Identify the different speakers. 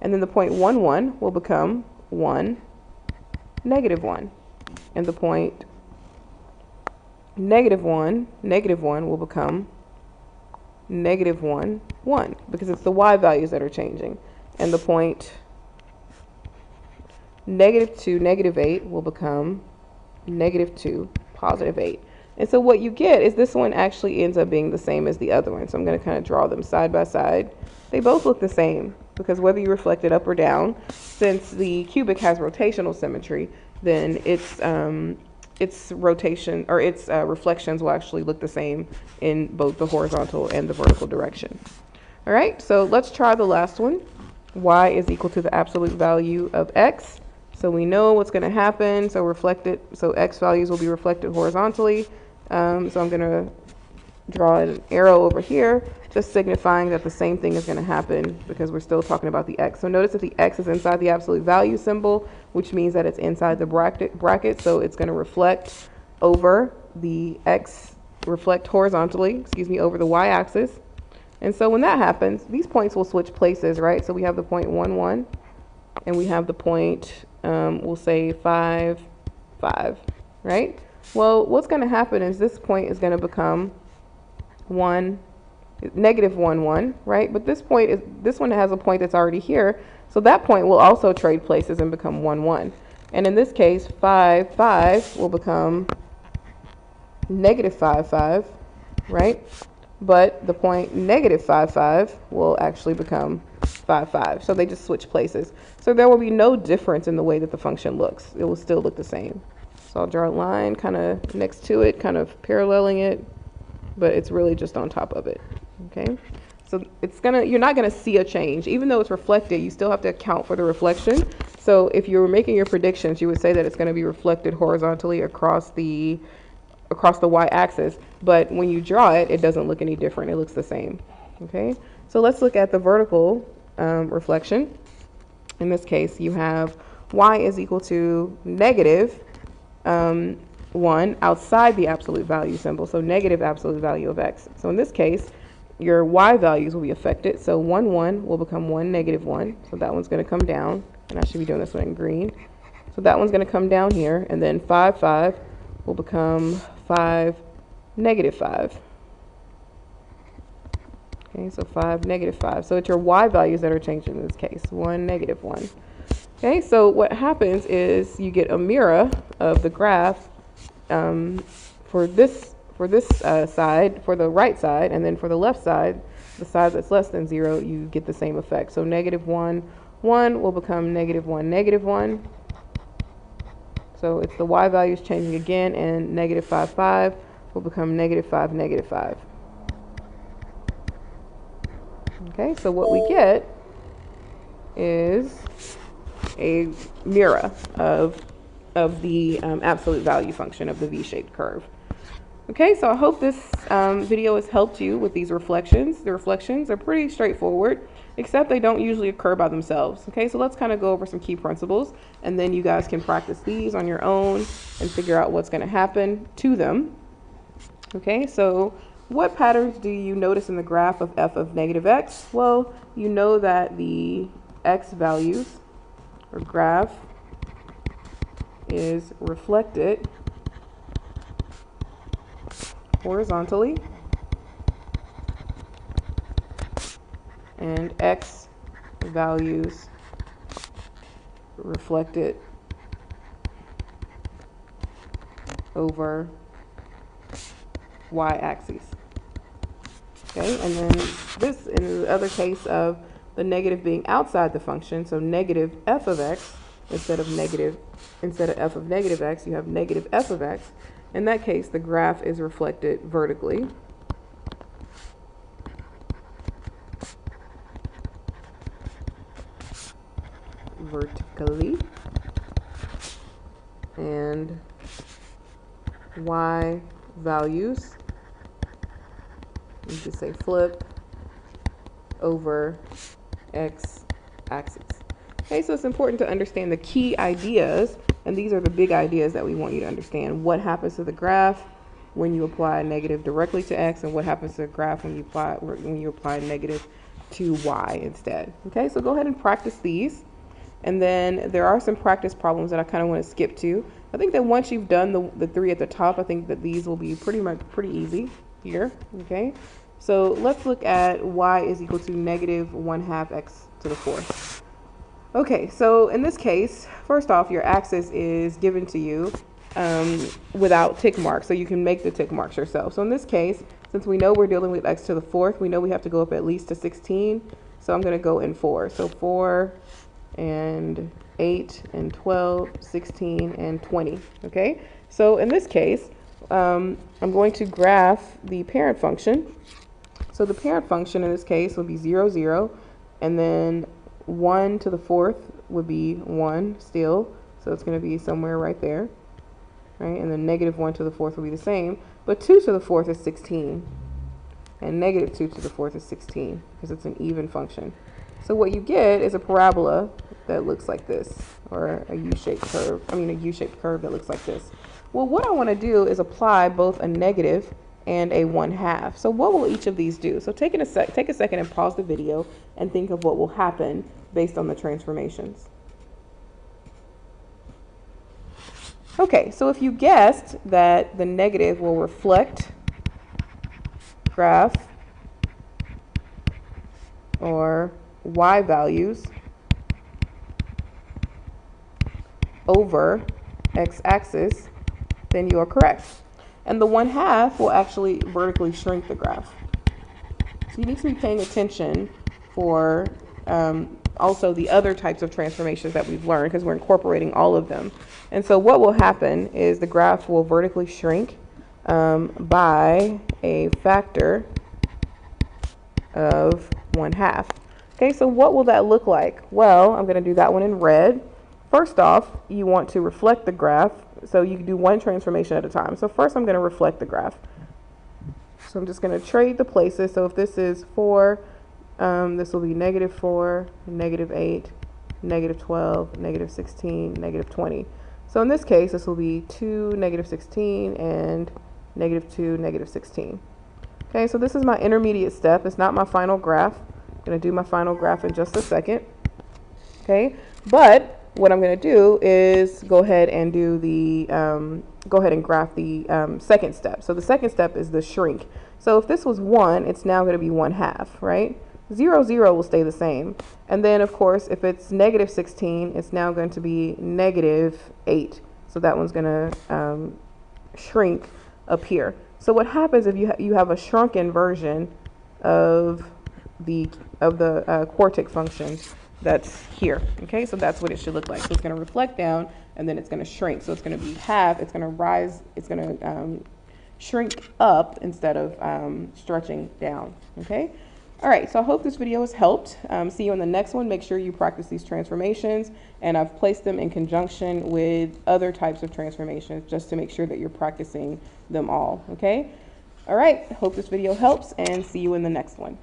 Speaker 1: And then the point 1, 1 will become 1, negative 1. And the point negative 1 will become negative 1, 1, because it's the y values that are changing. And the point negative 2, negative 8 will become negative 2, positive 8. And so what you get is this one actually ends up being the same as the other one. So I'm going to kind of draw them side by side. They both look the same because whether you reflect it up or down, since the cubic has rotational symmetry, then its rotation or its reflections will actually look the same in both the horizontal and the vertical direction. All right, so let's try the last one. Y is equal to the absolute value of x. So we know what's going to happen. So x values will be reflected horizontally. So I'm going to draw an arrow over here, just signifying that the same thing is going to happen because we're still talking about the x. So notice that the x is inside the absolute value symbol, which means that it's inside the bracket. So it's going to reflect over the reflect horizontally, over the y-axis. And so when that happens, these points will switch places, right? So we have the point 1, 1, and we have the point, we'll say 5, 5, right? Well, what's going to happen is this point is going to become negative 1, 1, right? But this one has a point that's already here. So that point will also trade places and become 1, 1. And in this case, 5, 5 will become negative 5, 5, right? But the point negative 5, 5 will actually become 5, 5. So they just switch places. So there will be no difference in the way that the function looks. It will still look the same. So I'll draw a line kind of next to it, kind of paralleling it, but it's really just on top of it. Okay, so you're not gonna see a change. Even though it's reflected, you still have to account for the reflection. So if you were making your predictions, you would say that it's gonna be reflected horizontally across the y-axis, but when you draw it, it doesn't look any different. It looks the same. Okay, so let's look at the vertical reflection. In this case, you have y is equal to negative 1 outside the absolute value symbol, so negative absolute value of x. So in this case, your y values will be affected. So 1, 1 will become 1, negative 1. So that one's going to come down, and I should be doing this one in green. So that one's going to come down here, and then 5, 5 will become 5, negative 5. Okay, so 5, negative 5. So it's your y values that are changing in this case, 1, negative 1. Okay, so what happens is you get a mirror of the graph for this side, for the right side, and then for the left side, the side that's less than 0, you get the same effect. So negative 1, 1 will become negative 1, negative 1. So it's the y values changing again, and negative 5, 5 will become negative 5, negative 5. Okay, so what we get is a mirror of the absolute value function of the v-shaped curve. Okay, so I hope this video has helped you with these reflections. The reflections are pretty straightforward, except they don't usually occur by themselves. Okay, so let's kind of go over some key principles, and then you guys can practice these on your own and figure out what's going to happen to them. Okay, so what patterns do you notice in the graph of f of negative x? Well, you know that the x values or graph is reflected horizontally, and x values reflected over y-axis. Okay, and then this in the other case of the negative being outside the function, so negative f of x instead of f of negative x, you have negative f of x. In that case, the graph is reflected vertically. And y values, you could say flip over x axis. Okay, so it's important to understand the key ideas, and these are the big ideas that we want you to understand. What happens to the graph when you apply a negative directly to x, and what happens to the graph when you apply a negative to y instead. Okay, so go ahead and practice these. And then there are some practice problems that I kind of want to skip to. I think that once you've done the three at the top, I think that these will be pretty easy here. Okay, so let's look at y is equal to negative 1/2 x to the fourth. Okay, so in this case, first off, your axis is given to you without tick marks, so you can make the tick marks yourself. So in this case, since we know we're dealing with x to the fourth, we know we have to go up at least to 16. So I'm going to go in 4. So 4 and 8 and 12, 16 and 20. Okay, so in this case, I'm going to graph the parent function. So the parent function in this case will be 0, 0, and then 1 to the fourth would be 1 still. So it's going to be somewhere right there. Right, and then negative 1 to the fourth will be the same, but 2 to the fourth is 16, and negative 2 to the fourth is 16, because it's an even function. So what you get is a parabola that looks like this, or a U-shaped curve, a U-shaped curve that looks like this. Well, what I want to do is apply both a negative and a 1/2. So what will each of these do? So take a second and pause the video and think of what will happen based on the transformations. Okay, so if you guessed that the negative will reflect graph or y values over x-axis, then you are correct. And the 1/2 will actually vertically shrink the graph. So you need to be paying attention for also the other types of transformations that we've learned, because we're incorporating all of them. And so what will happen is the graph will vertically shrink by a factor of 1/2. Okay, so what will that look like? Well, I'm going to do that one in red. First off, you want to reflect the graph, so you can do one transformation at a time. So first I'm going to reflect the graph. So I'm just going to trade the places. So if this is 4, this will be negative 4, negative 8, negative 12, negative 16, negative 20. So in this case, this will be 2, negative 16, and negative 2, negative 16. Okay, so this is my intermediate step. It's not my final graph. I'm going to do my final graph in just a second. Okay, but what I'm going to do is go ahead and do the graph the second step. So the second step is the shrink. So if this was 1, it's now going to be 1/2, right? 0, 0 will stay the same. And then, of course, if it's negative 16, it's now going to be negative 8. So that one's going to shrink up here. So what happens if you have a shrunken version of the quartic function that's here? Okay, so that's what it should look like. So it's going to reflect down, and then it's going to shrink. So it's going to be half. It's going to rise. It's going to shrink up instead of stretching down. Okay. All right, so I hope this video has helped. See you in the next one. Make sure you practice these transformations, and I've placed them in conjunction with other types of transformations just to make sure that you're practicing them all, okay? All right, hope this video helps, and see you in the next one.